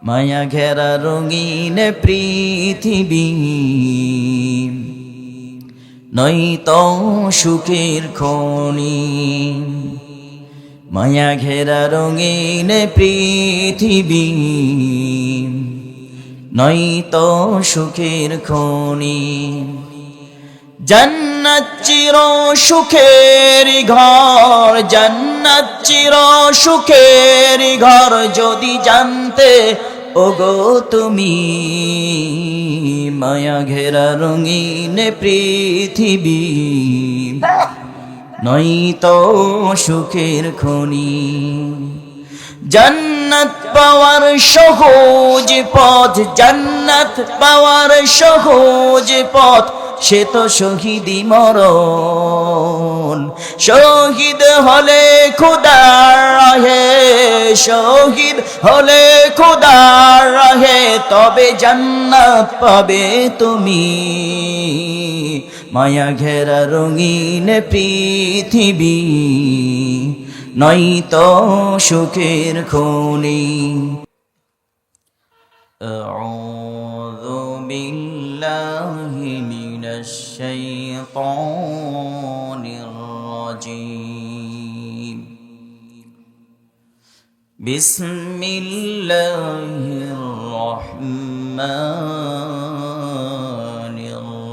মায়া ঘেরা রঙিন পৃথিবী, নয়তো সুখের খনি। মায়া ঘেরা রঙিন পৃথিবী, নয়তো সুখের খনি। জান্নাত চির সুখের ঘর, জান্নাত চির সুখের ঘর, যদি জানতে ওগো তুমি। মায়া ঘেরা রঙিন পৃথিবী, নয়তো সুখের খনি। জান্নাত পাওয়ার সহজ পথ, জান্নাত পাওয়ার সহজ পথ, সে তো শহীদি মরণ। শহীদ হলে খোদার রাহে, শহীদ হলে খোদার রাহে, তবে জান্নাত পাবে তুমি। মায়া ঘেরা রঙিন পৃথিবী, নয়তো সুখের খনি। আউযু বিল্লাহি মিনাশ শাইতানির রাজীম। বিসমিল্লাহির রহমানির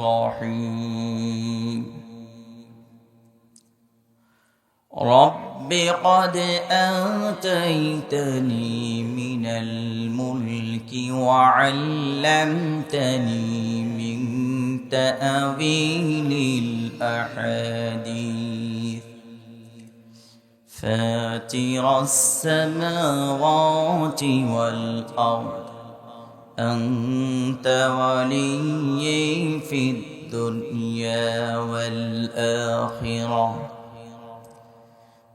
রহিম। رب قد آتيتني من الملك وعلمتني من تأويل الأحاديث فاطر السماوات والأرض أنت ولي في الدنيا والآخرة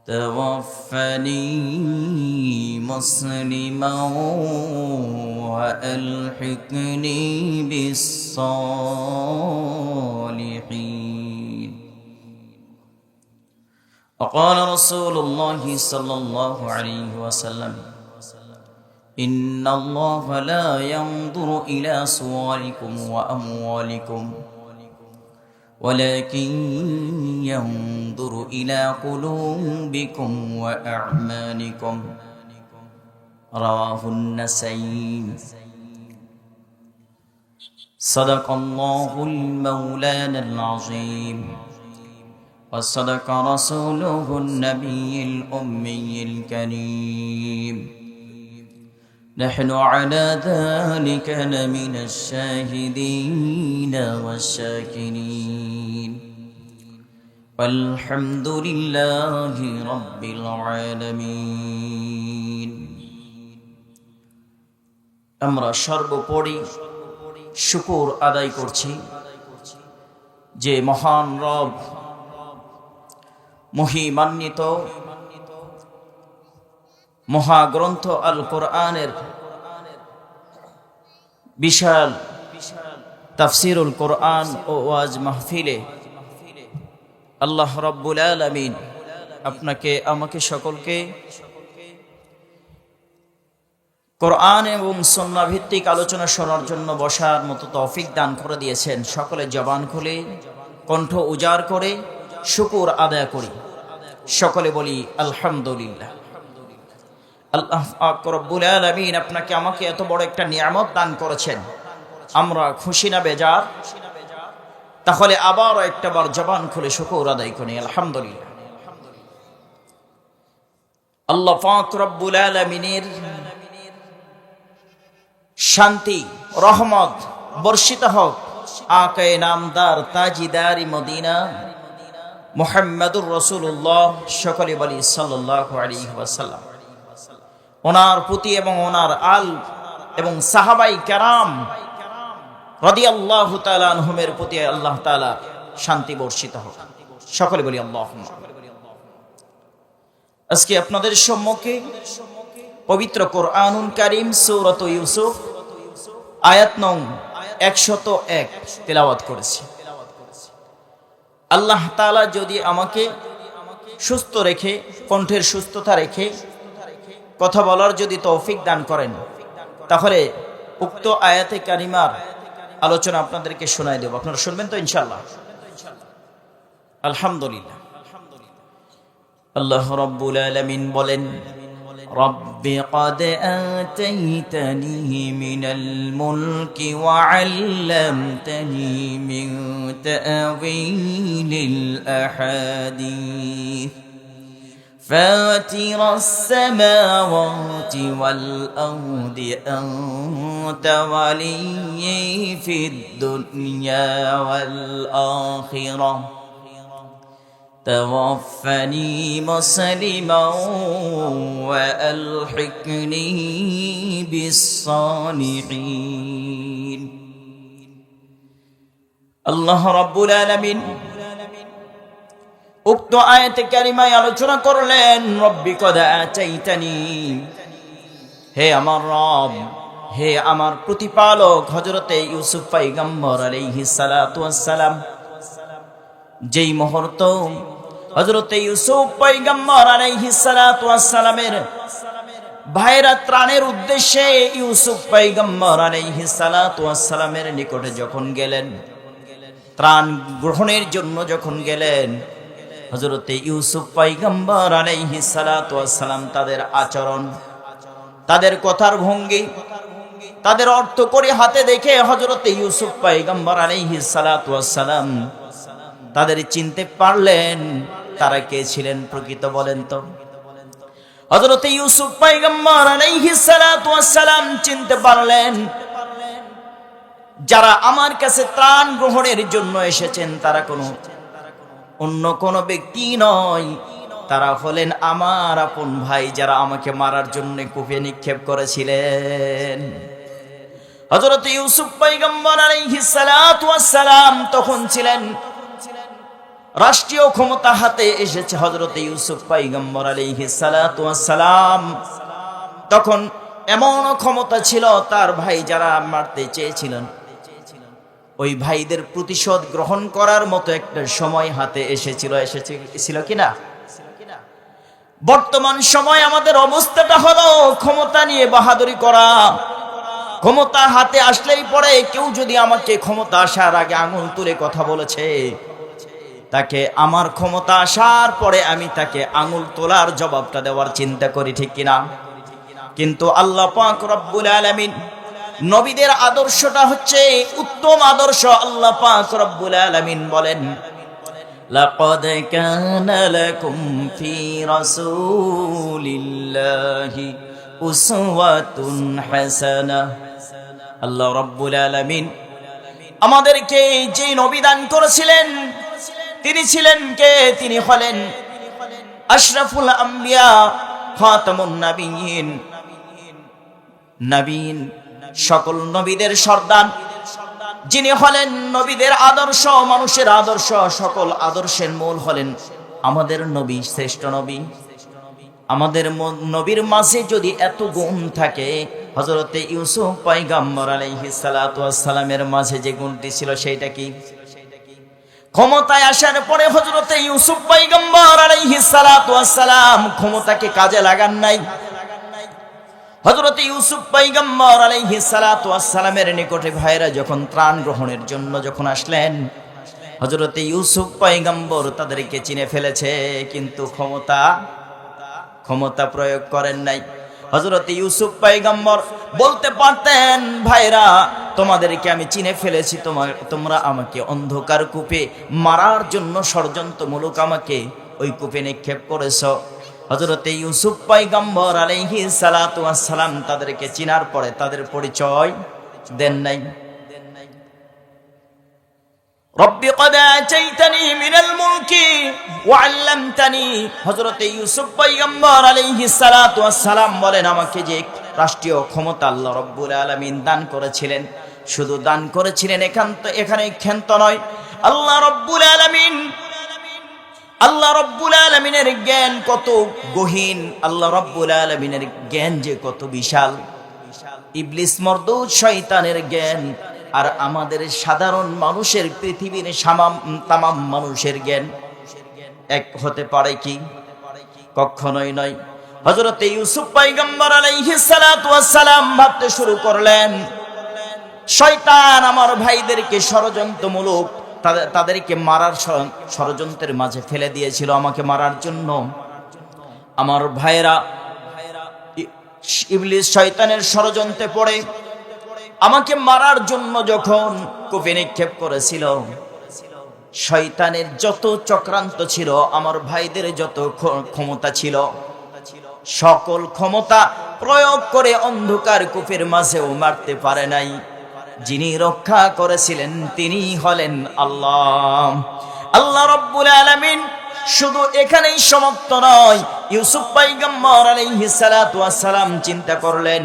توفني مسلما وألحقني بالصالحين. وقال رسول الله صلى الله عليه وسلم إن الله لا ينظر إلى صوركم وأموالكم ولكن ينظر إلى قلوبكم وأعمالكم. رواه النسائي. صدق الله المولانا العظيم وصدق رسوله النبي الأمي الكريم. نحن على ذلك لمن الشاهدين والشاكرين والحمد لله رب العالمين. আমরা সর্বোপরি শুকর আদায় করছি যে মহান রব, মহিমান্বিত মহাগ্রন্থ আল কোরআনের বিশাল তাফসিরুল কোরআন ও ওয়াজ মাহফিলে আল্লাহ রাব্বুল আলামিন আপনাকে আমাকে সকলকে কোরআন এবং সুন্নাহ ভিত্তিক আলোচনা শোনার জন্য বসার মতো তৌফিক দান করে দিয়েছেন। সকলে জবান খুলে কণ্ঠ উজাড় করে শুকর আদায় করি। সকলে বলি আলহামদুলিল্লাহ। আল্লাহ পাক রব্বুল আলামিন আপনাকে আমাকে এত বড় একটা নিয়ামত দান করেছেন, আমরা খুশি না বেজার? তাহলে আবারও একটাবার জবান খুলে শুকর আদায় করি আলহামদুলিল্লাহ। আল্লাহ পাক রব্বুল আলামিনের শান্তি রহমত বর্ষিত হোক আকায়ে নামদার তাজিদারি মদিনা মুহাম্মাদুর রাসূলুল্লাহ, সকলে বলি সাল্লাল্লাহু আলাইহি ওয়াসাল্লাম। ওনার প্রতি এবং ওনার আল এবং সাহাবাই কেরাম রাদিয়াল্লাহু তাআলা আনহুমের প্রতি আল্লাহ তাআলা শান্তি বর্ষিত হোক, সকলে বলি আল্লাহুম্মা। আজকে আপনাদের সম্মুখে পবিত্র কোরআনুল কারীম সূরাত ইউসুফ আয়াত নং 101 তেলাওয়াত করেছি। আল্লাহ তাআলা যদি আমাকে সুস্থ রেখে, কণ্ঠের সুস্থতা রেখে কথা বলার যদি তৌফিক দান করেন, তাহলে উক্ত আয়াতে কারিমার আলোচনা আপনাদেরকে শোনাই দেব, আপনারা শুনবেন তো ইনশাআল্লাহ? আলহামদুলিল্লাহ। আল্লাহ রাব্বুল আলামিন বলেন, রব্বি ক্বাদ আতাইতানি মিনাল মুলকি ওয়া আল্লামতানি মিন তা'ওয়িলিল আহাদিস فاطر السماوات والأرض أنت ولي في الدنيا والآخرة توفني مسلما وألحقني بالصالحين. الله رب العالمين উক্ত আয়াতে কারিমায় আলোচনা করলেন, রব্বি কদ আতাইতানি, হে আমার রব, হে আমার প্রতিপালক। হযরতে ইউসুফ পয়গম্বর আলাইহিস সালাতু ওয়াস সালাম যেই মুহূর্ত হযরতে ইউসুফ পয়গম্বর আলাইহিস সালাতু ওয়াস সালামের ভাইরা ত্রাণের উদ্দেশ্যে ইউসুফ পয়গম্বর আলাইহিস সালাতু ওয়াস সালামের নিকটে যখন গেলেন, ত্রাণ গ্রহণের জন্য যখন গেলেন, হযরতে ইউসুফ পয়গম্বর আলাইহিস সালাতু ওয়াস সালাম তাদের আচরণ, তাদের কথার ভঙ্গি, তাদের অর্থ করে হাতে দেখে হযরতে ইউসুফ পয়গম্বর আলাইহিস সালাতু ওয়াস সালাম তাদের চিনতে পারলেন তারা কে ছিলেন প্রকৃত, বলেন তো? হযরতে ইউসুফ পয়গম্বর আলাইহিস সালাতু ওয়াস সালাম চিনতে পারলেন যারা আমার কাছে ত্রাণ গ্রহণের জন্য এসেছেন তারা অন্য কোনো ব্যক্তি নয়, তারা হলেন আমার আপন ভাই, যারা আমাকে মারার জন্য কূপে নিক্ষেপ করেছিলেন। হযরত ইউসুফ পয়গম্বর আলাইহিস সালাতু ওয়াস সালাম তখন ছিলেন রাষ্ট্রীয় ক্ষমতা হাতে এসেছে। হযরত ইউসুফ পয়গম্বর আলাইহিস সালাতু ওয়াস সালাম তখন এমন ক্ষমতা ছিল, তার ভাই যারা মারতে চেয়েছিলেন ওই ভাইদের প্রতিশোধ গ্রহণ করার মতো একটা সময় হাতে এসেছিল কিনা? বর্তমান সময় আমাদের অবস্থাটা হলো ক্ষমতা নিয়ে বাহাদুরি করা। ক্ষমতা হাতে আসলেই পরে কেউ যদি আমাকে ক্ষমতা আসার আগে আঙুল তুলে কথা বলেছে, তাকে আমার ক্ষমতা আসার পরে আমি তাকে আঙুল তোলার জবাবটা দেওয়ার চিন্তা করি, ঠিক কিনা? কিন্তু আল্লাহ পাক রব্বুল আলামিন নবীদের আদর্শটা হচ্ছে উত্তম আদর্শ। আল্লাহ পাক রব্বুল আলামিন বলেন, লাকাদ কানা লাকুম ফি রাসূলিল্লাহি উসওয়াতুন হাসানাহ। আল্লাহ রব্বুল আলামিন আমাদেরকে যে নবী দান করেছিলেন তিনি ছিলেন কে? তিনি হলেন আশরাফুল আম্বিয়া, খাতামুন নাবিয়্যিন, নবীন সকল নবীদের সর্দার, যিনি হলেন নবীদের আদর্শ, মানুষের আদর্শ, সকল আদর্শের মূল হলেন আমাদের নবী, শ্রেষ্ঠ নবী। আমাদের নবীর মাঝে যদি এত গুণ থাকে, হযরতে ইউসুফ পয়গম্বর আলাইহিস সালাতু ওয়াস সালামের মাঝে যে গুণটি ছিল সেটা কি? ক্ষমতায় আসার পরে হযরতে ইউসুফ পয়গম্বর আলাইহিস সালাতু ওয়াস সালাম ক্ষমতাকে কাজে লাগান নাই। হযরতে ইউসুফ পয়গম্বর আলাইহিস সালাতু ওয়াস সালামের নিকটে ভাইরা যখন ত্রাণ গ্রহণের জন্য যখন আসলেন, হযরতে ইউসুফ পয়গম্বর তাদেরকে চিনে ফেলেছে, কিন্তু ক্ষমতা প্রয়োগ করেন নাই। হযরতে ইউসুফ পয়গম্বর বলতে পারতেন, ভাইরা তোমাদেরকে আমি চিনে ফেলেছি, তোমরা আমাকে অন্ধকার কূপে মারার জন্য ষড়যন্ত্রমূলক আমাকে ওই কূপে নিক্ষেপ করেছো। হযরতে ইউসুফ পয়গম্বর আলাইহিস সালাতু ওয়াস সালাম তাদেরকে চিনার পরে তাদের পরিচয় দেন নাই। রব্বি ক্বাদ আতাইতানি মিনাল মুলকি ওয়া আল্লামতানি। হযরতে ইউসুফ পয়গম্বর আলাইহিস সালাতু ওয়াস সালাম বলেন, আমাকে যে রাষ্ট্রীয় ক্ষমতা আল্লাহ রাব্বুল আলামিন দান করেছিলেন, শুধু দান করেছিলেন এখানে ক্ষান্ত নয়, আল্লাহ রাব্বুল আলামিনের জ্ঞান কত গহীন, আল্লাহ রাব্বুল আলামিনের জ্ঞান যে কত বিশাল। ইবলিস মরদুদ শয়তানের জ্ঞান আর আমাদের সাধারণ মানুষের, পৃথিবীর তামাম মানুষের জ্ঞান এক হতে পারে কি? কখনোই নয়। হযরত ইউসুফ পয়গম্বর আলাইহিস সালাতু ওয়াস সালাম ভাবতে শুরু করলেন, শয়তান আমার ভাইদেরকে ষড়যন্ত্রমূলক তাদেরকে মারার ষড়যন্ত্রের মাঝে ফেলে দিয়েছিল আমাকে মারার জন্য। আমার ভাইরা ইবলিস শয়তানের ষড়যন্ত্রে পড়ে আমাকে মারার জন্য যখন কূপে নিক্ষেপ করেছিল, শয়তানের যত চক্রান্ত ছিল, আমার ভাইদের যত ক্ষমতা ছিল, সকল ক্ষমতা প্রয়োগ করে অন্ধকার কূপের মাঝেও মারতে পারে নাই। যিনি রক্ষা করেছিলেন তিনি হলেন আল্লাহ। আল্লাহ রাব্বুল আলামিন শুধু এখানেই সমাপ্ত নয়, ইউসুফ পয়গম্বর আলাইহিস সালাতু ওয়াস সালাম চিন্তা করলেন,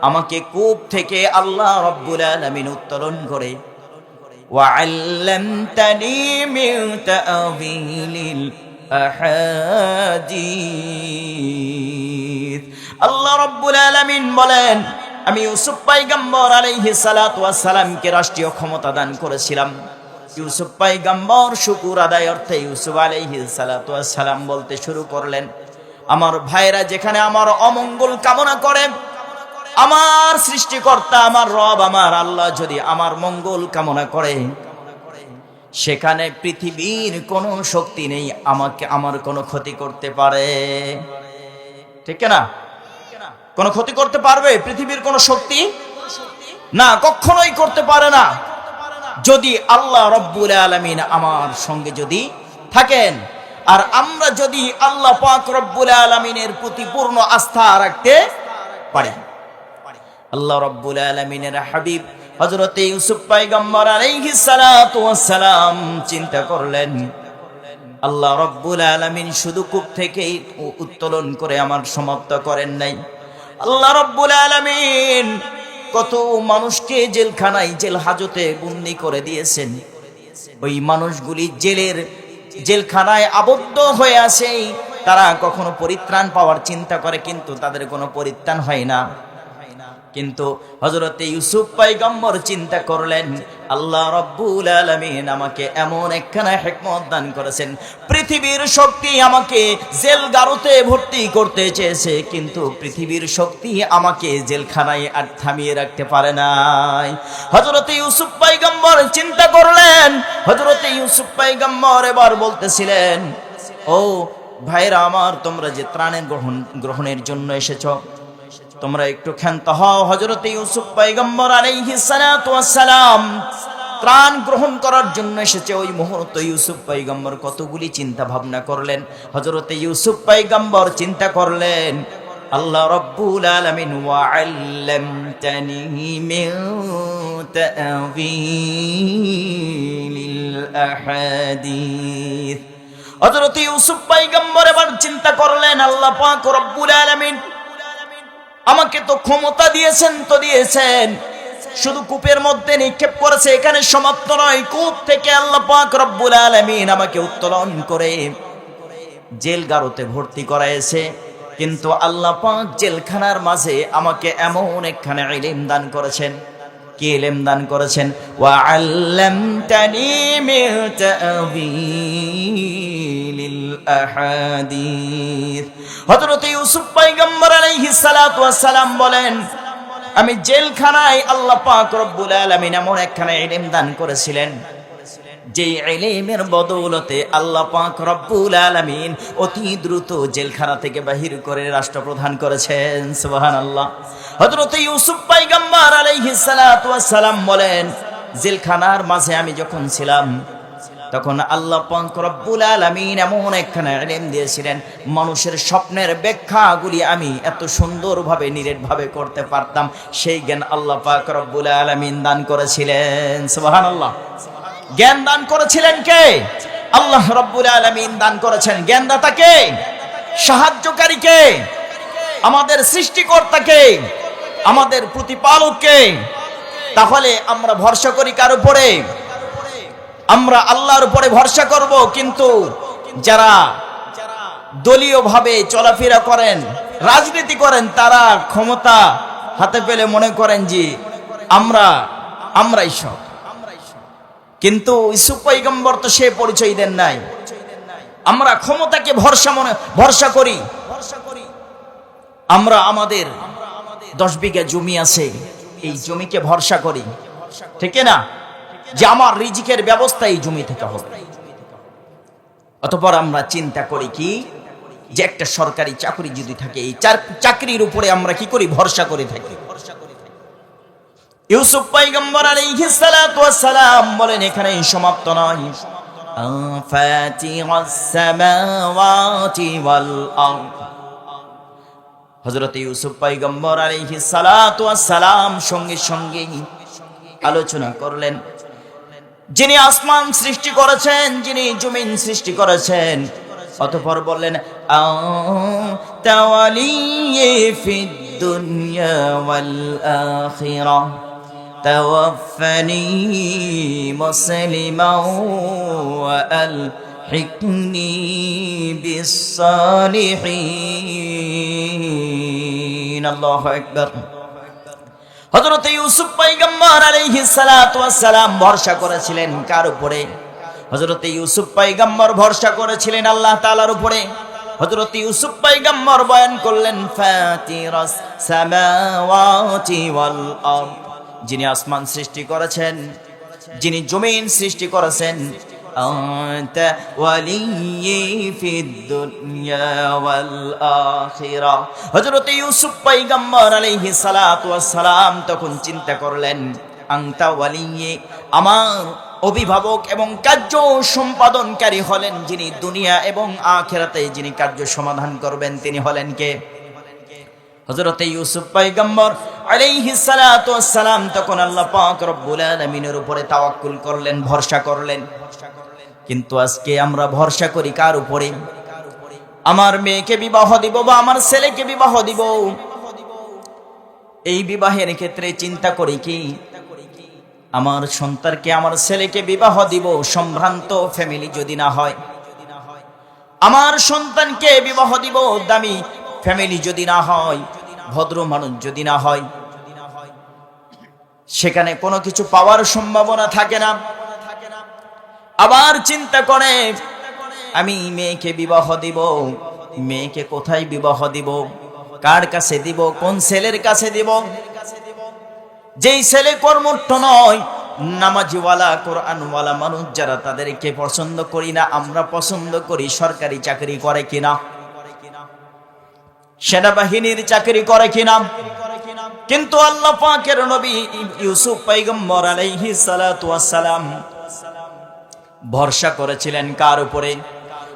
আমাকে কূপ থেকে আল্লাহ রাব্বুল আলামিন উত্তোলন করে ওয়া'আল্লামতানি মিন তা'ওয়িলিল আহাদিস। আল্লাহ রাব্বুল আলামিন বলেন, আমি ইউসুফ পয়গম্বর আলাইহিস সালাতু ওয়াস সালামকে রাষ্ট্রীয় ক্ষমতা দান করেছিলাম। ইউসুফ পয়গম্বর শুকর আদায় অর্থে ইউসুফ আলাইহিস সালাতু ওয়াস সালাম বলতে শুরু করলেন, আমার ভাইরা যেখানে আমার অমঙ্গল কামনা করে, আমার সৃষ্টিকর্তা আমার রব আমার আল্লাহ যদি আমার মঙ্গল কামনা করে, সেখানে পৃথিবীর কোনো শক্তি নেই আমাকে আমার কোনো ক্ষতি করতে পারে। ঠিক না? কোনো ক্ষতি করতে পারবে পৃথিবীর কোনো শক্তি? না, কখনোই করতে পারে না। যদি আল্লাহ রাব্বুল আলামিন আমার সঙ্গে যদি থাকেন, আর আমরা যদি আল্লাহ পাক রব্বুল আলামিনের প্রতি পূর্ণ আস্থা রাখতে পারি। আল্লাহ রাব্বুল আলামিনের হাবিব হযরত ইউসুফ পয়গম্বর আলাইহিস সালাতু ওয়াস সালাম চিন্তা করলেন, আল্লাহ রাব্বুল আলামিন শুধু কূপ থেকেই উত্তোলন করে আমার সমাপ্ত করেন নাই। আল্লাহ রাব্বুল আলামিন কত মানুষকে জেলখানায় জেল হাজতে বন্দী করে দিয়েছেন। ওই মানুষগুলি জেলখানায় আবদ্ধ হয়ে আছে, তারা কখনো পরিত্রাণ পাওয়ার চিন্তা করে কিন্তু তাদের কোনো পরিত্রাণ হয় না। কিন্তু হযরত ইউসুফ পয়গম্বর চিন্তা করলেন, আল্লাহ রাব্বুল আলামিন আমাকে এমন একখানা হিকমত দান করেছেন, পৃথিবীর শক্তি আমাকে জেলগারুতে ভর্তি করতে চেয়েছে, কিন্তু পৃথিবীর শক্তি আমাকে জেলখানায় আর থামিয়ে রাখতে পারে নাই। হযরত ইউসুফ পয়গম্বর চিন্তা করলেন, হযরত ইউসুফ পয়গম্বর এবার বলতেছিলেন, ও ভাইরা আমার, তোমরা যে ত্রাণের গ্রহণের জন্য এসেছো, তোমরা একটু ক্ষান্ত হও। হযরত ইউসুফ পয়গম্বর আলাইহিস সালাতু ওয়াস সালাম ত্রাণ গ্রহণ করার জন্য এসেছে। ওই মুহূর্তে ইউসুফ পয়গম্বর কতগুলি চিন্তা ভাবনা করলেন। হযরত ইউসুফ পয়গম্বর চিন্তা করলেন, আল্লাহ রাব্বুল আলামিন ওয়া'আল্লামতানি মিন তা'ওয়িলিল আহাদিস। হযরত ইউসুফ পয়গম্বর এবার চিন্তা করলেন, আল্লাহ পাক রব্বুল আলামিন আমাকে তো ক্ষমতা দিয়েছেন, শুধু কূপের মধ্যে নিক্ষেপ করেছে, এখানে সমাপ্ত নয়। কূপ থেকে আল্লাহ পাক রব্বুল আলামিন আমাকে উত্তোলন করে জেলগারুতে ভর্তি করাইছে, কিন্তু আল্লাহ পাক জেলখানার মাঝে আমাকে এমন একখানে ইলম দান করেছেন। কি ইলম দান করেছেন? ওয়া'আল্লামতানি মিন তা'ওয়িলিল আহাদিস। হযরত ইউসুফ পয়গম্বর আলাইহিস সালাতু ওয়াস সালাম বলেন, আমি জেলখানায় আল্লাহ পাক রব্বুল আলামিন এমন একখানা ইলম দান করেছিলেন, যে ইলমের বদৌলতে আল্লাহ পাক রব্বুল আলামিন অতি দ্রুত জেলখানা থেকে বাহির করে রাষ্ট্রপ্রধান করেছেন। সুবহানাল্লাহ। হযরত ইউসুফ পয়গম্বর আলাইহিস সালাতু ওয়াস সালাম বলেন, জেলখানার মাঝে আমি যখন ছিলাম, তখন আল্লাহ পাক রব্বুল আলামিন এমন একখানা ইলম দিয়েছিলেন, মানুষের স্বপ্নের ব্যাখ্যাগুলি আমি এত সুন্দরভাবে নিরেটভাবে করতে পারতাম, সেই জ্ঞান আল্লাহ পাক রব্বুল আলামিন দান করেছিলেন। সুবহানাল্লাহ। জ্ঞান দান করেছিলেন কে? আল্লাহ রাব্বুল আলামিন দান করেছেন। জ্ঞানদাতাকে, সাহায্যকারীকে, আমাদের সৃষ্টিকর্তাকে, আমাদের প্রতিপালককে। তাহলে আমরা ভরসা করি কার উপরে? আমরা আল্লাহর উপরে ভরসা করব। কিন্তু যারা দলীয়ভাবে চলাফেরা করেন, রাজনীতি করেন, তারা ক্ষমতা হাতে পেলে মনে করেন যে আমরাই সব। কিন্তু ইউসুফ পয়গম্বর তো সে পরিচয় দেন নাই। আমরা ক্ষমতাকে ভরসা করি, আমরা আমাদের 10 বিঘা জমি আছে, এই জমিকে ভরসা করি, ঠিক না, যে আমার রিজিকের ব্যবস্থা এই জমি থেকে হবে। অতঃপর আমরা চিন্তা করি কি, যে একটা সরকারি চাকরি যদি থাকে, এই চাকরির উপরে আমরা কি করি, ভরসা করে থাকি। ইউসুফ পয়গম্বর আলাইহিস সালাতু ওয়াস সালাম বলেন এখানে সমাপ্ত নয়। ফাতিহাস সামাওয়াতি ওয়াল আরদ, হযরত ইউসুফ পয়গম্বর আলাইহিস সালাতু ওয়াস সালাম সঙ্গে সঙ্গে আলোচনা করলেন, যিনি আসমান সৃষ্টি করেছেন, যিনি জমিন সৃষ্টি করেছেন। অতঃপর বললেন আনতা ওয়ালিয়্যি ফিদ দুনিয়া ওয়াল আখিরাহ তাওয়াফফানি মুসলিমান ওয়া আলহিকনি বিস সালিহিন। আল্লাহু আকবার। হযরত ইউসুফ পয়গম্বর আলাইহিস সালাতু ওয়াস সালাম ভরসা করেছিলেন কার উপরে? হযরত ইউসুফ পয়গম্বর ভরসা করেছিলেন আল্লাহ তাআলার উপরে। হযরত ইউসুফ পয়গম্বর বয়ান করলেন ফাতিরাস সামাওয়াতি ওয়াল আরদ, যিনি আসমান সৃষ্টি করেছেন, যিনি জমিন সৃষ্টি করেছেন। আনতা ওয়ালিয়্যি ফিদ দুনিয়া ওয়াল আখিরাহ। হযরত ইউসুফ পয়গম্বর আলাইহিস সালাতু ওয়াস সালাম তখন চিন্তা করলেন, আনতা ওয়ালিয়্যি, আমার অভিভাবক এবং কার্য সম্পাদনকারী হলেন যিনি দুনিয়া এবং আখিরাতে যিনি কার্য সমাধান করবেন, তিনি হলেন কে? হযরত ইউসুফ পয়গম্বর আলাইহিস সালাতু ওয়াস সালাম তখন আল্লাহ পাক রব্বুল আলামিনের উপরে তাওয়াক্কুল করলেন, ভরসা করলেন। কিন্তু আজকে আমরা ভরসা করি কার উপরে? আমার মেয়েকে বিবাহ দিব বা আমার ছেলেকে বিবাহ দিব, এই বিবাহের ক্ষেত্রে চিন্তা করি কি, আমার সন্তানকে, আমার ছেলেকে বিবাহ দিব সম্ভ্রান্ত ফ্যামিলি যদি না হয়, আমার সন্তানকে বিবাহ দিব দামি ফ্যামিলি যদি না হয়, ভদ্র মানুষ যদি না হয়, সেখানে কোনো কিছু পাওয়ার সম্ভাবনা থাকে না। আবার চিন্তা করে আমি মেয়েকে বিবাহ দিব, মেয়েকে কোথায় বিবাহ দিব, কার কাছে দিব, কোন ছেলের কাছে দিব? যেই ছেলে কর্মঠ নয়, নামাজিওয়ালা কোরআনওয়ালা মানুষ যারা, তাদেরকে পছন্দ করি না। আমরা পছন্দ করি সরকারি চাকরি করে কিনা, সেনাবাহিনীর চাকরি করে কিনা। কিন্তু আল্লাহ পাকের নবী ইউসুফ পয়গম্বর আলাইহিস সালাতু ওয়াস সালাম ভরসা করেছিলেন কার উপরে?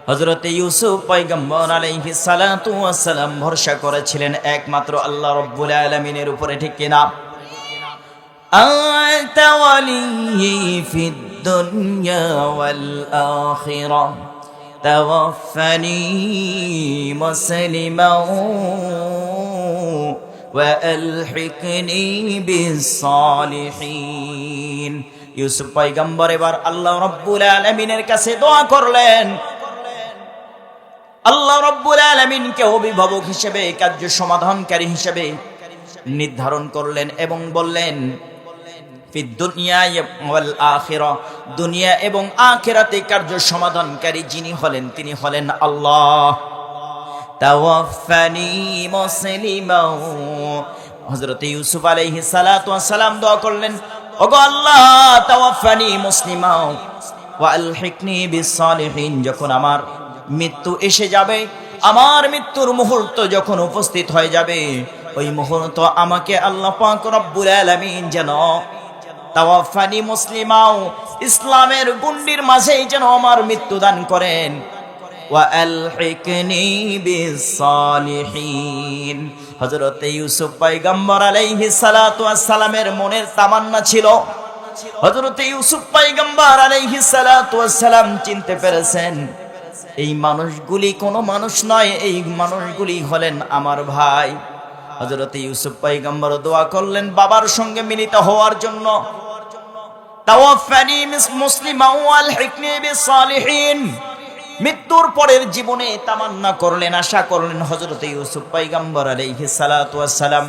হযরত ইউসুফ পয়গম্বর আলাইহিস সালাতু ওয়াস সালাম ভরসা করেছিলেন একমাত্র আল্লাহ রাব্বুল আলামিনের উপরে, ঠিক কিনা? আনতা ওয়ালিয়্যি ফিদ দুনিয়া ওয়াল আখিরাহ তাওয়াফফানি মুসলিমান ওয়া আলহিকনি বিস সালিহিন। ইউসুফ পয়গম্বর এবার আল্লাহ রাব্বুল আলামিনের কাছে দোয়া করলেন। আল্লাহ রাব্বুল আলামিনকে অভিভাবক হিসেবে, কার্য সমাধানকারী হিসেবে নির্ধারণ করলেন এবং বললেন ফিদ দুনিয়া ওয়াল আখিরাহ, দুনিয়া এবং আখিরাতে কার্য সমাধানকারী যিনি হলেন তিনি হলেন আল্লাহ। তাওয়াফফানি মুসলিমান, হযরত ইউসুফ আলাইহিস সালাতু ওয়াস সালাম দোয়া করলেন, ওগো আল্লাহ তাওয়াফফানি মুসলিমান ওয়া আলহিকনি বিস সালিহিন, যখন আমার মৃত্যু এসে যাবে, আমার মৃত্যুর মুহূর্ত যখন উপস্থিত হয়ে যাবে, ওই মুহূর্ত আমাকে আল্লাহ পাক রব্বুল আলামিন যেন তাওয়াফফানি মুসলিমান, ইসলামের গুন্ডির মাঝেই যেন আমার মৃত্যু দান করেন। ওয়া আলহিকনি বিস সালিহিন। হযরত ইউসুফ পয়গম্বর আলাইহিস সালাতু ওয়াস সালামের মনের তামান্না ছিল। হযরত ইউসুফ পয়গম্বর আলাইহিস সালাতু ওয়াস সালাম চিনতে পেরেছেন এই মানুষগুলি কোনো মানুষ নয়, এই মানুষগুলি হলেন আমার ভাই। হযরত ইউসুফ পয়গম্বর দোয়া করলেন বাবার সঙ্গে মিলিত হওয়ার জন্য। তাওয়াফফানি মুসলিমান ওয়া আলহিকনি বিস সালিহিন, মৃত্যুর পরের জীবনে তামান্না করলেন, আশা করলেন হযরত ইউসুফ পয়গম্বর আলাইহিস সালাতু ওয়াস সালাম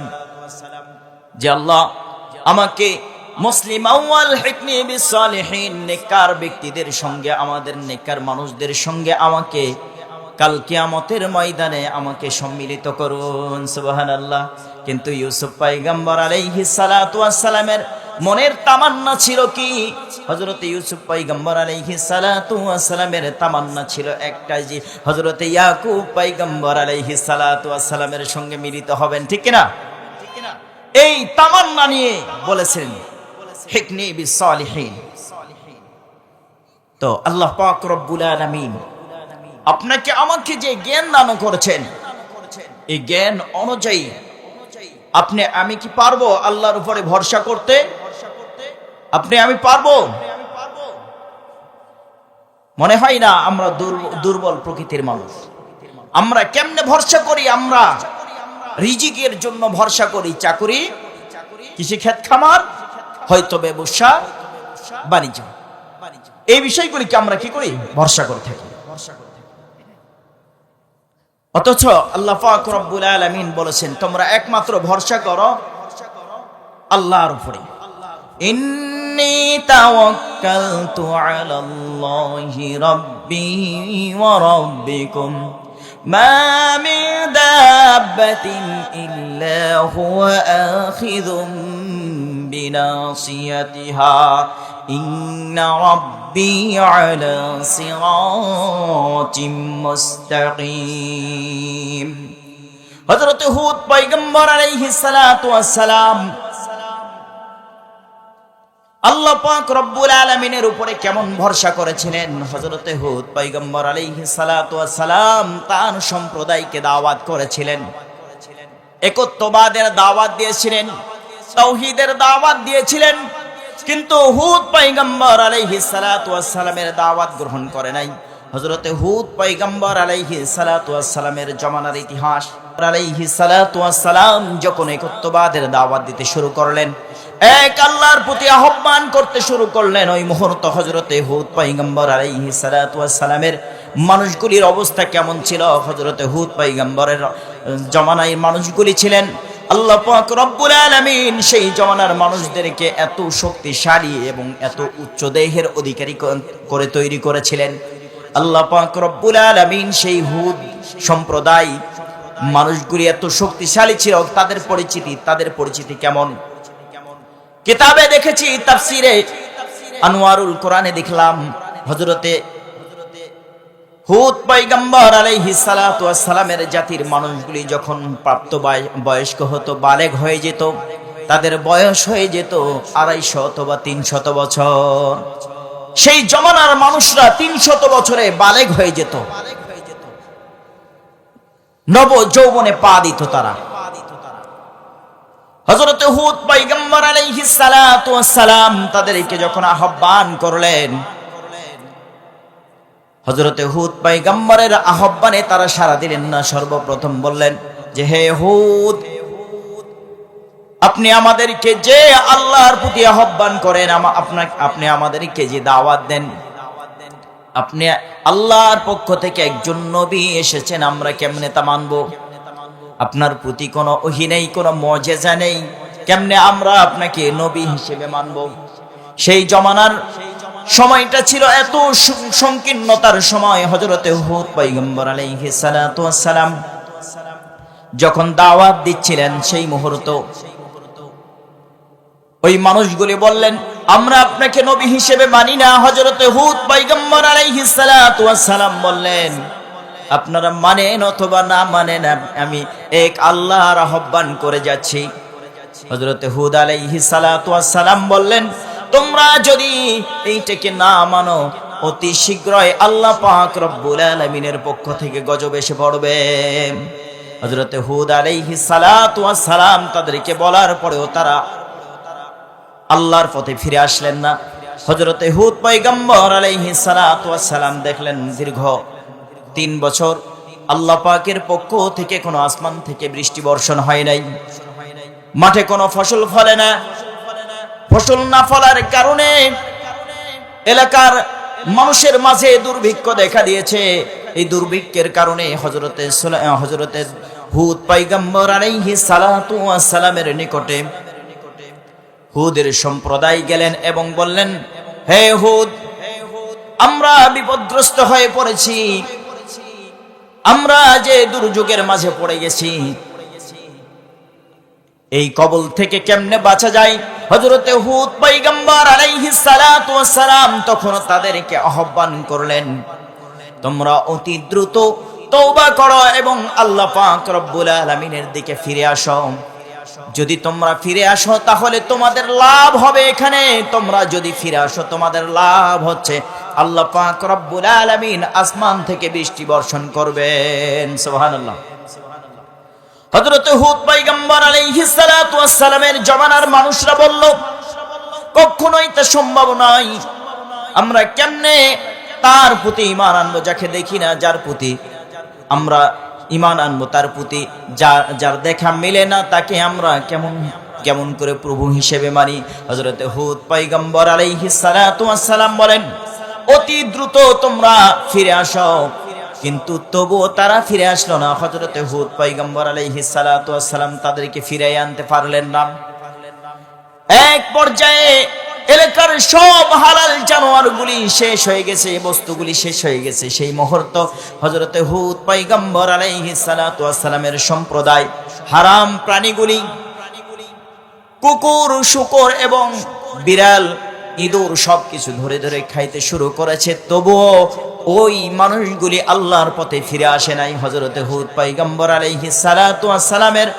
যে আল্লাহ আমাকে মুসলিমান ওয়া আলহিকনি বিস সালিহিন, নেককার ব্যক্তিদের সঙ্গে, আমাদের নেককার মানুষদের সঙ্গে আমাকে কাল কিয়ামতের ময়দানে আমাকে সম্মিলিত করুন, সুবহানাল্লাহ। কিন্তু ইউসুফ পয়গম্বর আলাইহিস সালাতু ওয়াস সালামের মনের তামান্না ছিল কি? হযরত ইউসুফ পয়গম্বর আলাইহিস সালাতু ওয়াস সালামের তামান্না ছিল একটাই, যে হযরত ইয়াকুব পয়গম্বর আলাইহিস সালাতু ওয়াস সালামের সঙ্গে মিলিত হবেন, ঠিক কি না? এই তামান্না নিয়ে বলেছেন হিকনি বিসসালিহিন। তো আল্লাহ পাক রব্বুল আলামিন আপনাকে আমাকে যে জ্ঞান দান করেছেন, এই জ্ঞান অনুযায়ী আমি কি পারবো আল্লাহর উপরে ভরসা করতে? আমি পারবো? মনে হয় না। আমরা দুর্বল প্রকৃতির মানুষ। আমরা কেমনে ভরসা করি? আমরা রিজিকের জন্য ভরসা করি। চাকরি, কৃষিক্ষেত, খামার, হয়তো ব্যবসা বাণিজ্য, এই বিষয়গুলিকে আমরা কি করি? ভরসা করে থাকি। অথচ আল্লাহ পাক রব্বুল আলামিন বলেছেন তোমরা একমাত্র ভরসা করো আল্লাহর উপরে। ইন্নী তাওয়াক্কালতু আলাল্লাহি রাব্বি ওয়া রাব্বিকুম মা মিন দাব্বাতিন ইল্লা হুয়া আখিযুম বিনাসিয়াতিহা ইন্না রাব্বি আলা সিরাতিম মুস্তাকিম। হযরত হুদ পয়গম্বর আলাইহিস সালাতু ওয়াস সালাম আল্লাহ পাক রব্বুল আলামিনের উপরে কেমন ভরসা করেছিলেন? হযরত হুদ পয়গম্বর আলাইহিস সালাতু ওয়াস সালাম তার সম্প্রদায়কে দাওয়াত করেছিলেন, একত্ববাদের দাওয়াত দিয়েছিলেন, তাওহীদের দাওয়াত দিয়েছিলেন। কিন্তু হুদ পয়গম্বর আলাইহিস সালাতু ওয়াস সালামের দাওয়াত গ্রহণ করে নাই। হযরত হুদ পয়গম্বর আলাইহিস সালাতু ওয়াস সালামের জমানার ইতিহাস, আলাইহিস সালাতু ওয়াস সালাম যখন একত্ববাদের দাওয়াত দিতে শুরু করলেন, এক আল্লাহর প্রতি আহ্বান করতে শুরু করলেন, ওই মুহূর্ত হযরত হুদ পয়গম্বর আলাইহিস সালাতু ওয়াস সালামের মানুষগুলির অবস্থা কেমন ছিল? হযরত হুদ পয়গম্বরের জমানায় মানুষগুলি ছিলেন, আল্লাহ পাক রব্বুল আলামিন সেই জমানার মানুষদেরকে এত শক্তিশালী এবং এত উচ্চ দেহের অধিকারী করে তৈরি করেছিলেন। আল্লাহ পাক রব্বুল আলামিন সেই হুদ সম্প্রদায় মানুষগুলি এত শক্তিশালী ছিল। তাদের পরিচিতি কেমন? কিতাবে দেখেছি, তাফসিরে আনোয়ারুল কোরআনে দেখলাম, হযরতে হুদ পয়গম্বর আলাইহিস সালাতু ওয়াস সালামের জাতির মানুষগুলি যখন প্রাপ্ত বয়স্ক হতো, বালেগ হয়ে যেত, তাদের বয়স হয়ে যেত 250 অথবা 300 বছর। সেই জমানার মানুষরা 300 বছরে বালেগ হয়ে যেত, নব যৌবনে পা দিত তারা। হযরত হুদ পয়গম্বর আলাইহিস সালাতু ওয়াস সালাম তাদেরকে যখন আহ্বান করলেন, হযরত হুদ পয়গম্বরের আহ্বানে তারা সাড়া দিলেন না। সর্বপ্রথম বললেন যে, হে হুদ, আপনি আমাদেরকে যে আল্লাহর প্রতি আহ্বান করেন, আপনি আমাদেরকে যে দাওয়াত দেন, আপনি আল্লাহর পক্ষ থেকে একজন নবী এসেছেন, আমরা কেমনে তা মানব? আপনার প্রতি কোনো ওহী নেই, কোনো মুজিজা নেই, কেমনে আমরা আপনাকে নবী হিসেবে মানব? সেই জমানার সময়টা ছিল এত সংকীর্ণতার সময়। হযরত হুদ পয়গম্বর আলাইহিস সালাতু ওয়াস সালাম যখন দাওয়াত দিচ্ছিলেন, সেই মুহূর্ত ওই মানুষগুলি বললেন, আমরা আপনাকে নবী হিসেবে মানি না। হযরত হুদ পয়গম্বর আলাইহিস সালাতু ওয়াস সালাম বললেন, আপনারা মানেন অথবা না মানেন, আমি এক আল্লাহর আহ্বান করে যাচ্ছি। হযরত হুদ আলাইহিস সালাতু ওয়াস সালাম বললেন, তোমরা যদি এইটাকে না মানো, অতি শীঘ্রই আল্লাহ পাক রব্বুল আলামিনের পক্ষ থেকে গজব এসে পড়বে। হযরত হুদ আলাইহিস সালাতু ওয়াস সালাম তাদেরকে বলার পরেও তারা আল্লাহর পথে ফিরে আসলেন না। হযরত হুদ পয়গম্বর আলাইহিস সালাতু ওয়াস সালাম দেখলেন দীর্ঘ 3 বছর আল্লাহ পাকের পক্ষ থেকে কোনো আসমান থেকে বৃষ্টি বর্ষণ হয় নাই, মাঠে কোনো ফসল ফলে না। ফসল না ফলার কারণে এলাকার মানুষের মাঝে দুর্ভিক্ষ দেখা দিয়েছে। এই দুর্ভিক্ষের কারণে হযরতে হুদ পয়গম্বর আলাইহিস সালাতু ওয়াস সালামের নিকটে হুদের সম্প্রদায় গেলেন এবং বললেন, হে হুদ, আমরা বিপদগ্রস্ত হয়ে পড়েছি, আমরা যে দুর্যোগের মাঝে পড়ে গেছি, এই কবল থেকে কেমনে বাঁচা যায়? হযরতে হুদ পয়গম্বর আলাইহিস সালাতু ওয়াস সালাম তখন তাদেরকে আহ্বান করলেন, তোমরা অতি দ্রুত তওবা করো এবং আল্লাহ পাক রব্বুল আলামিনের দিকে ফিরে আসো। যদি তোমরা ফিরে আসো তাহলে তোমাদের লাভ হবে। এখানে তোমরা যদি ফিরে আসো তোমাদের লাভ হচ্ছে আল্লাহ পাক রব্বুল আলামিন আসমান থেকে বৃষ্টি বর্ষণ করবেন। সুবহানাল্লাহ। হযরত হুদ পয়গম্বর আলাইহিস সালাতু ওয়াস সালামের জমানার মানুষরা বলল, কখনোই তা সম্ভব নয়। আমরা কেমনে তার প্রতি ঈমান আনবো যাকে দেখি না, যার প্রতি আমরা ঈমান আনবো, তার প্রতি যার দেখা মিলে না তাকে আমরা কেমন করে প্রভু হিসেবে মানি? হযরত হুদ পয়গম্বর আলাইহিস সালাতু ওয়াস সালাম বলেন, অতি দ্রুত তোমরা ফিরে আসো। কিন্তু তবুও তারা ফিরে আসলো না। হযরত হুদ পয়গম্বর আলাইহিস সালাতু ওয়াস সালাম তাদেরকে ফিরিয়ে আনতে পারলেন না। এক পর্যায়ে এলাকার সব হালাল জানোয়ারগুলি শেষ হয়ে গেছে, বস্তুগুলি শেষ হয়ে গেছে। সেই মুহূর্ত হযরত হুদ পয়গম্বর আলাইহিস সালাতু ওয়াস সালামের সম্প্রদায় হারাম প্রাণীগুলি, কুকুর, শূকর এবং বিড়াল, ইঁদুর সবকিছু ধরে ধরে খাইতে শুরু করেছে। তবুও ওই মানুষগুলি আল্লাহর পথে ফিরে আসে নাই। হযরত হুদ পয়গম্বর আলাইহিস সালাতু ওয়াস সালামের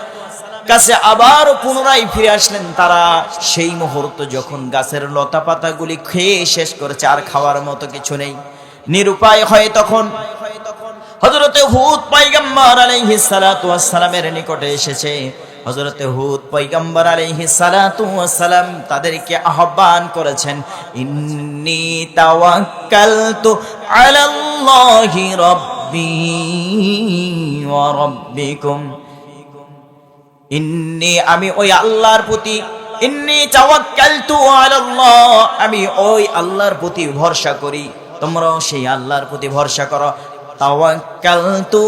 কাছে আবার পুনরায় ফিরে আসলেন তারা। সেই মুহূর্ত যখন গাছের লতা পাতাগুলি খেয়ে শেষ করেছে, আর খাওয়ার মতো কিছু নেই, নিরুপায় হয়, তখন হযরত হুদ পয়গম্বর আলাইহিস সালাতু ওয়াস সালামের নিকটে এসেছে। হযরত হুদ পয়গম্বর আলাইহিস সালাতু ওয়াস সালাম তাদেরকে আহ্বান করেছেন, ইন্নী তাওয়াক্কালতু আলাল্লাহি রাব্বি ওয়া রাব্বিকুম। আমি ওই আল্লাহর প্রতি, ইন্নী তাওয়াক্কালতু আলাল্লাহ, আমি ওই আল্লাহর প্রতি ভরসা করি, তোমরাও সেই আল্লাহর প্রতি ভরসা করো। তাওয়াক্কালতু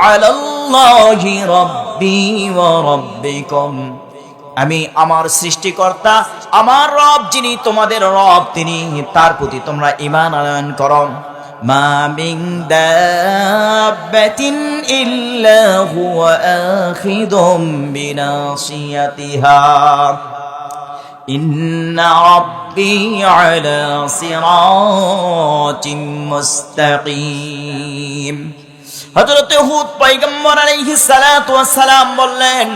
আলাল্লাহি রাব্বি ওয়া রাব্বিকুম, আমি আমার সৃষ্টিকর্তা, আমার রব যিনি তোমাদের রব, তিনি, তার প্রতি তোমরা ঈমান আনয়ন করো। মা মিন দাব্বাতিন ইল্লা হুয়া আখিযুম বিনাসিয়াতিহা ইন্না রাব্বি আলা সিরাতিম মুস্তাকিম। হযরত হুদ পয়গম্বর আলাইহিস সালাতু ওয়াস সালাম বললেন,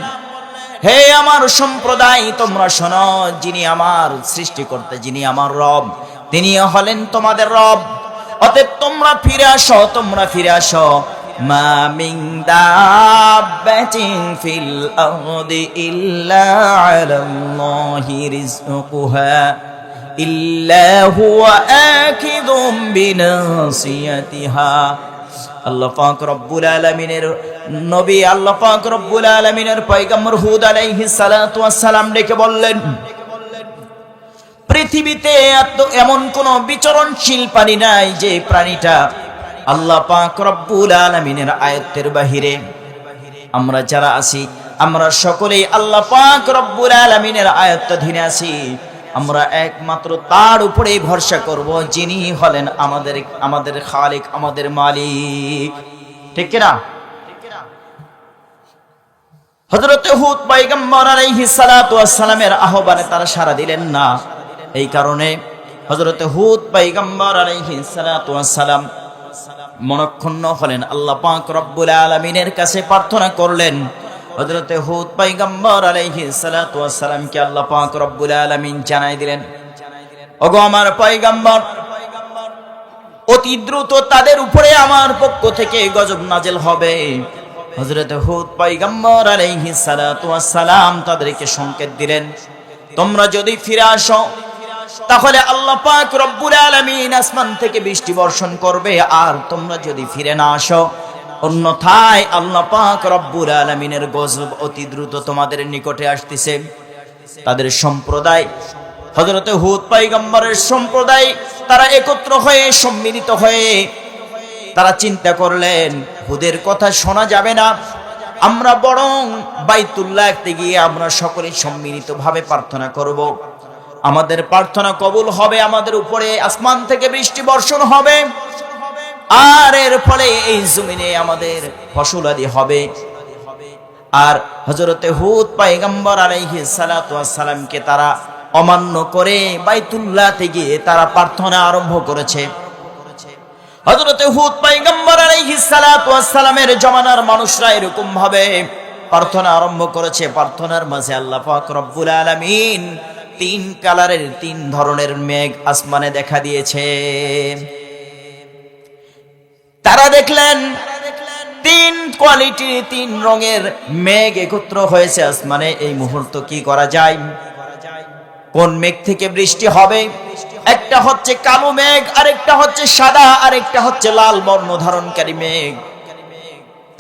হে আমার সম্প্রদায়, তোমরা শোনো, যিনি আমার সৃষ্টিকর্তা, যিনি আমার রব, তিনি হলেন তোমাদের রব। অতএব তোমরা ফিরে আসো, তোমরা ফিরে আসো। মা মিন দাব্বাতিন ফিল আরদি ইল্লা আলাল্লাহি রিজকুহা ইল্লা হুয়া আকিযুম বিনাসিয়াতিহা। আল্লাহ পাক রব্বুল আলামিনের নবী, আল্লাহ পাক রব্বুল আলামিনের পয়গম্বর হুদ আলাইহিস সালাতু ওয়াস সালাম ডেকে বললেন, পৃথিবীতে এমন কোন বিচরণশীল প্রাণী নাই যে প্রাণীটা আল্লাহ পাক রব্বুল আলামিনের আয়াতের বাহিরে। আমরা যারা আছি আমরা সকলেই আল্লাহ পাক রব্বুল আলামিনের আয়াত্তাধীনে আছি। আমরা একমাত্র তার উপরেই ভরসা করব, যিনি হলেন আমাদের খালিক, আমাদের মালিক। ঠিক কিনা? হযরত হুদ পয়গম্বর আলাইহিস সালাতু ওয়াস সালামের আহ্বানে তারা সাড়া দিলেন না। এই কারণে হযরত হুদ পয়গম্বর আলাইহিস সালাতু ওয়াস সালাম মনক্ষুণ্ণ হলেন, আল্লাহ পাক রব্বুল আলামিনের কাছে প্রার্থনা করলেন। হযরত হুদ পয়গম্বর আলাইহিস সালাতু ওয়াস সালামকে আল্লাহ পাক রব্বুল আলামিন জানাই দিলেন, ওগো আমার পয়গম্বর, অতি দ্রুত তাদের উপরে আমার পক্ষ থেকে গজব নাযিল হবে। হযরত হুদ পয়গম্বর আলাইহিস সালাতু ওয়াস সালাম তাদেরকে সংকেত দিলেন, তোমরা যদি ফিরে আসো তাহলে আল্লাহ পাক রব্বুল আলামিন আসমান থেকে বৃষ্টি বর্ষণ করবে, আর তোমরা যদি ফিরে না আসো অন্যথায় আল্লাহ পাক রব্বুল আলামিনের গজব অতি দ্রুত তোমাদের নিকটে আসতেছে। তাদের সম্প্রদায়, হযরত হুদ পয়গম্বরের সম্প্রদায়, তারা একত্র হয়ে, সম্মিলিত হয়ে তারা চিন্তা করলেন, হুদের কথা শোনা যাবে না, আমরা বরং বাইতুল্লাহতে গিয়ে আমরা সকলে সম্মিলিতভাবে প্রার্থনা করব, আমাদের প্রার্থনা কবুল হবে, আমাদের উপরে আসমান থেকে বৃষ্টি বর্ষণ হবে। আর এর ফলে এই জমিনে আমাদের ফসল আদি হবে। আর হযরতে হুদ পয়গম্বর আলাইহিস সালাতু ওয়াস সালামকে তারা অমান্য করে বাইতুল্লাহতে গিয়ে তারা প্রার্থনা আরম্ভ করেছে। হযরতে হুদ পয়গম্বর আলাইহিস সালাতু ওয়াস সালামের জমানার মানুষরা এরকম ভাবে প্রার্থনা আরম্ভ করেছে। প্রার্থনার মাঝে আল্লাহ পাক রব্বুল আলামিন 3 কালারের 3 ধরনের মেঘ আসমানে দেখা দিয়েছে। তারা দেখলেন 3 কোয়ালিটি 3 রঙের মেঘ একত্র হয়েছে আসমানে। এই মুহূর্তে কি করা যায়? কোন মেঘ থেকে বৃষ্টি হবে? একটা হচ্ছে কালো মেঘ, আরেকটা হচ্ছে সাদা, আরেকটা হচ্ছে লাল বর্ণ ধারণকারী মেঘ।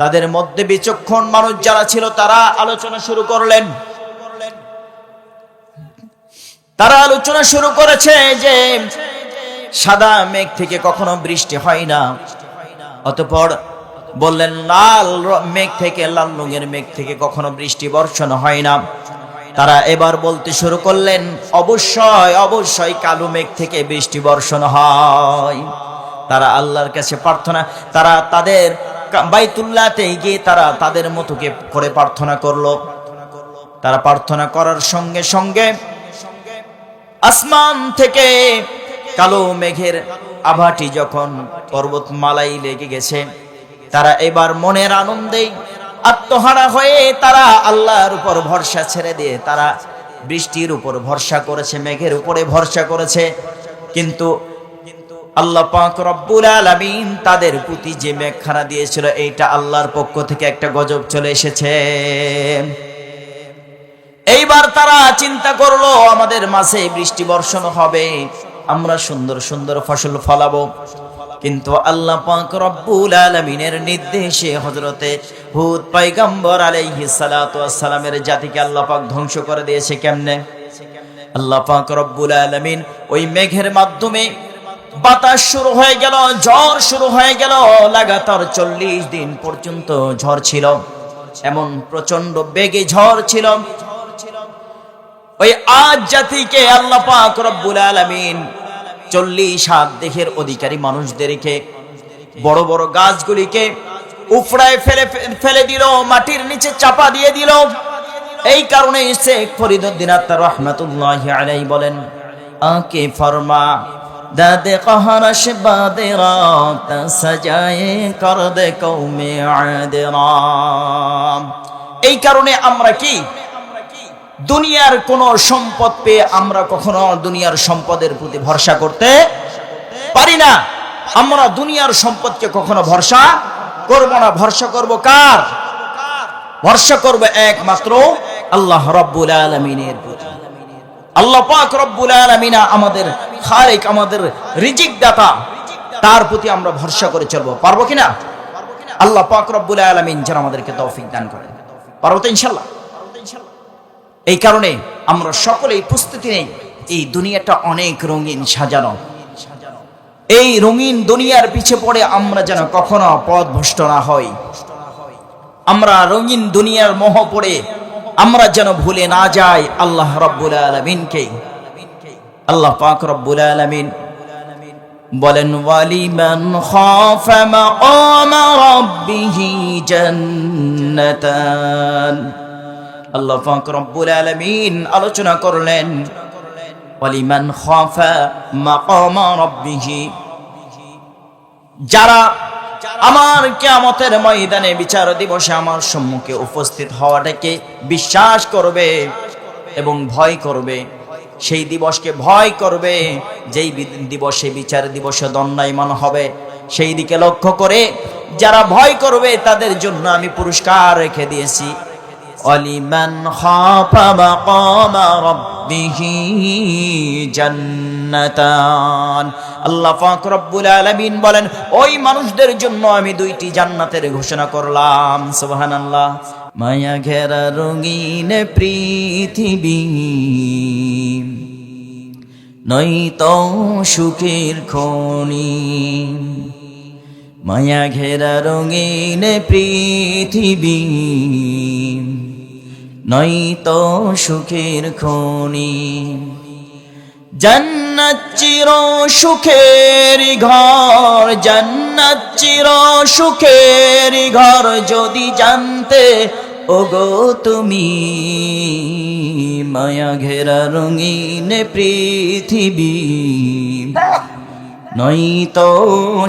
তাদের মধ্যে বিচক্ষণ মানুষ যারা ছিল তারা আলোচনা শুরু করলেন। তারা আলোচনা শুরু করেছে যে সাদা মেঘ থেকে কখনো বৃষ্টি হয় না। অতঃপর বললেন লাল মেঘ থেকে, লাল রঙের মেঘ থেকে কখনো বৃষ্টি বর্ষণ হয় না। তারা এবার বলতে শুরু করলেন অবশ্যই অবশ্যই কালো মেঘ থেকে বৃষ্টি বর্ষণ হয়। তারা আল্লাহর কাছে প্রার্থনা, তারা তাদের বাইতুল্লাহতে গিয়ে তারা তাদের মতো করে প্রার্থনা করলো। তারা প্রার্থনা করার সঙ্গে সঙ্গে আসমান থেকে কালো মেঘের আভাটি যখন পর্বতমালাই লেগে গেছে, তারা এবার মনের আনন্দে আত্মহারা হয়ে তারা আল্লাহর উপর ভরসা ছেড়ে দিয়ে তারা বৃষ্টির উপর ভরসা করেছে, মেঘের উপরে ভরসা করেছে। কিন্তু আল্লাহ পাক রব্বুল আলামিন তাদের প্রতি যে মেঘখানা দিয়েছিল, এইটা আল্লাহর পক্ষ থেকে একটা গজব চলে এসেছে। এইবার তারা চিন্তা করলো আমাদের মাঝে বৃষ্টি বর্ষণ হবে, আমরা সুন্দর সুন্দর ফসল ফলাবো। কিন্তু আল্লাহ পাক রব্বুল আলামিনের নির্দেশে হযরতে হুদ পয়গম্বর আলাইহিস সালাতু ওয়াস সালামের জাতিকে আল্লাহ পাক ধ্বংস করে দিয়েছে। কেমনে? আল্লাহ পাক রব্বুল আলামিন ওই মেঘের মাধ্যমে বাতাস শুরু হয়ে গেল, ঝড় শুরু হয়ে গেল। লাগাতার 40 দিন পর্যন্ত ঝড় ছিল, এমন প্রচন্ড বেগে ঝড় ছিল। ওই আজ জাতিকে আল্লাহ পাক রব্বুল আলামিন 40 হাত দেহের অধিকারী মানুষদেরকে, বড় বড় গাছগুলিকে উফড়ায় ফেলে দিল, মাটির নিচে চাপা দিয়ে দিল। এই কারণে শেখ ফরিদউদ্দিন আত্মার রহমাতুল্লাহি আলাইহি বলেন আকে ফরমা দাদে কহরশ বাদেরাত সাজায়ে কর দে কওমে আদেরাম। এই কারণে আমরা কি দুনিয়ার কোন সম্পদ পেয়ে আমরা কখনো দুনিয়ার সম্পদের প্রতি ভরসা করতে পারি না। আমরা দুনিয়ার সম্পদকে কখনো ভরসা করব না। ভরসা করব কার? ভরসা করব একমাত্র আল্লাহ রাব্বুল আলামিনের প্রতি। আল্লাহ পাক রব্বুল আলামিন আমাদের খালিক, আমাদের রিজিক দাতা, তার প্রতি আমরা ভরসা করে চলবো। পারবো কিনা? আল্লাহ পাক রব্বুল আলামিন যেন আমাদেরকে তৌফিক দান করেন। পারবো তো ইনশাআল্লাহ? এই কারণে আমরা সকলেই প্রস্তুতি নেই। এই দুনিয়াটা অনেক রঙিন সাজানো, এই রঙিন দুনিয়ার পিছে পড়ে আমরা যেন কখনো পথভ্রষ্ট না হই। আমরা রঙিন দুনিয়ার মোহ পড়ে আমরা যেন ভুলে না যাই আল্লাহ রাব্বুল আলামিনকে। আল্লাহ পাক রব্বুল আলামিন বলেন ওয়ালিমান খাফা মাকাম রাব্বিহি জান্নাতান। আল্লাহ পাক রব্বুল আলামিন আলোচনা করলেন ওয়ালিমান খাফা মাকাম রাব্বিহি, যারা আমার কিয়ামতের ময়দানে বিচার দিবসে আমার সম্মুখে উপস্থিত হওয়াটাকে বিশ্বাস করবে এবং ভয় করবে, সেই দিবসকে ভয় করবে যেই দিবসে বিচার দিবসে দণ্ডায়মান হবে, সেই দিকে লক্ষ্য করে যারা ভয় করবে তাদের জন্য আমি পুরস্কার রেখে দিয়েছি। ওয়ালিমান খাফা মাকাম রাব্বিহি জান্নাতান। আল্লাহ পাক রব্বুল আলামিন বলেন ওই মানুষদের জন্য আমি 2টি জান্নাতের ঘোষণা করলাম। সুবহানাল্লাহ। মায়া ঘেরা রঙিন পৃথিবী নয়তো সুখের খনি, মায়া ঘেরা রঙিন পৃথিবী নয়তো সুখের খনি। জান্নাত চির সুখের ঘর, জান্নাত চির সুখের ঘর যদি জানতে ওগো তুমি, মায়া ঘেরা রঙিন পৃথিবী নয়তো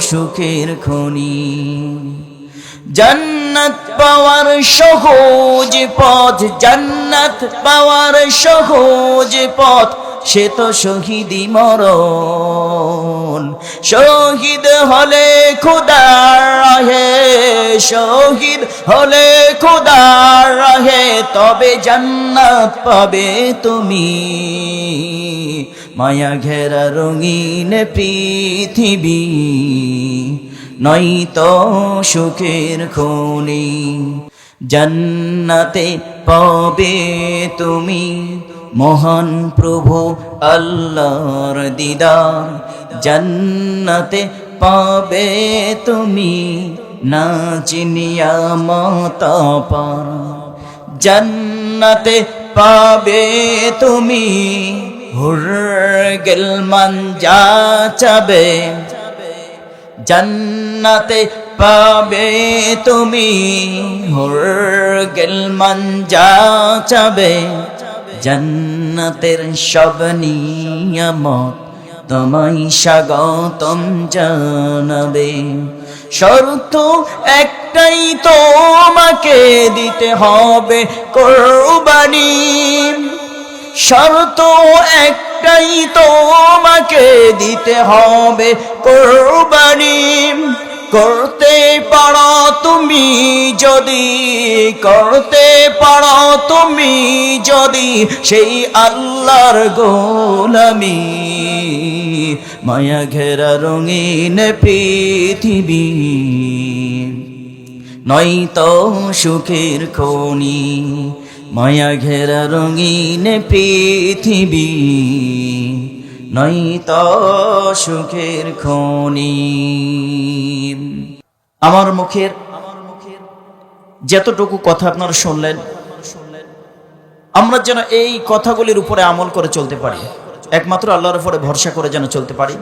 সুখের খনি। জান্নাত পাওয়ার সহজ পথ, জান্নাত পাওয়ার সহজ পথ, সে তো শহীদি মরণ। শহীদ হলে খোদার রাহে, শহীদ হলে খোদার রাহে, তবে জান্নাত পাবে তুমি, মায়া ঘেরা রঙিন পৃথিবী নয়তো সুখের খনি। জান্নাতে পাবে তুমি মহান প্রভু আল্লাহর দিদার, জান্নাতে পাবে তুমি নাচ নিয়ামত পার, জান্নাতে পাবে তুমি হুর গিলমান যা চাবে, জান্নাতে পাবে তুমি হুর গিলমান যা চাবে। জান্নাতের সব নিয়ামত তোমায় স্বাগতম জানাবে। শর্ত একটাই তোমাকে দিতে হবে কুরবানি, শর্ত একটাই তোমাকে দিতে হবে কুরবানি। করতে পারো তুমি যদি, করতে পারো তুমি যদি সেই আল্লাহর গোলামি, মায়া ঘেরা রঙিন পৃথিবী নয়তো সুখের খনি, মায়া ঘেরা রঙিন পৃথিবী নয়তো সুখের খনি। আমার মুখের যতটুকু কথা আপনারা শুনলেন, আমরা যেন এই কথাগুলির উপরে আমল করে চলতে পারি, একমাত্র আল্লাহর উপরে ভরসা করে যেন চলতে পারি।